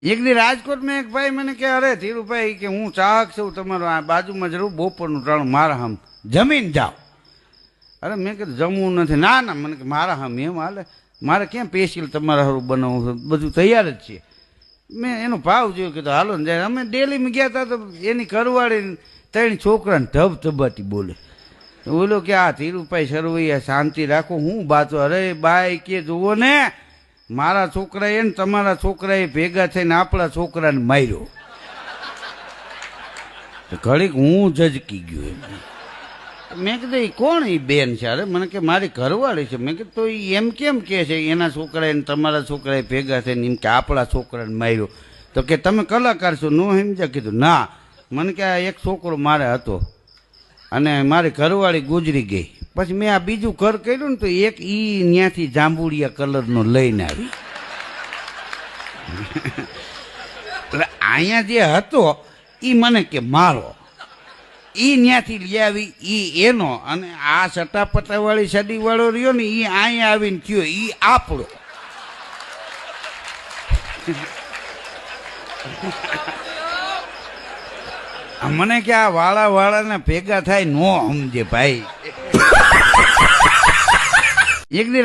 એક દી રાજકોટમાં એક ભાઈ મને કે અરે ધીરુભાઈ કે હું ચાહક છું તમારો આ બાજુમાં જરૂર બપોરનું ટાણું મારા હમ જમીન જાઓ. અરે મેં કીધું જમવું નથી. ના ના મને કે મારા હમ એમ હાલે મારે ક્યાં સ્પેશિયલ તમારા હારું બનાવવું બધું તૈયાર જ છે. મેં એનો ભાવ જોયો કીધું હાલો ને જાય. અમે ડેલીમાં ગયા હતા તો એની કરવાળી 3 છોકરાને ધબધબાટી બોલે. બોલો કે આ ધીરુભાઈ સરવૈયા શાંતિ રાખો હું બાતો. અરે બાઈ કે જુઓ ને મારા છોકરાએ ને તમારા છોકરાએ ભેગા થઈને આપણા છોકરાને માર્યો. ઘડીક હું ઝજકી ગયો એમ. મેં કીધું એ કોણ એ બેન છે? અરે મને કે મારી ઘરવાળી છે. મેં કીધું તો એમ કેમ કે છે એના છોકરાએ ને તમારા છોકરાએ ભેગા થઈને એમ કે આપણા છોકરાને માર્યો? તો કે તમે કલાકાર છો નો સમજ્યા? કીધું ના. મને કે આ એક છોકરો મારે હતો અને મારી ઘરવાળી ગુજરી ગઈ. પછી મેં આ બીજું ઘર કર્યું ને તો એક ઈ ત્યાંથી જાંબુડિયા કલરનો લઈને આવી. અહીંયા જે હતો એ મને કે મારો, ઈ ત્યાંથી લઈ આવી ઈ એનો, અને આ સટાપટાવાળી સડીવાળો રહ્યો ને એ અહીંયા આવીને થયો ઈ આપણો. મને કે આ વાળા વાળાને ભેગા થાય નો સમજે ભાઈ. એક દી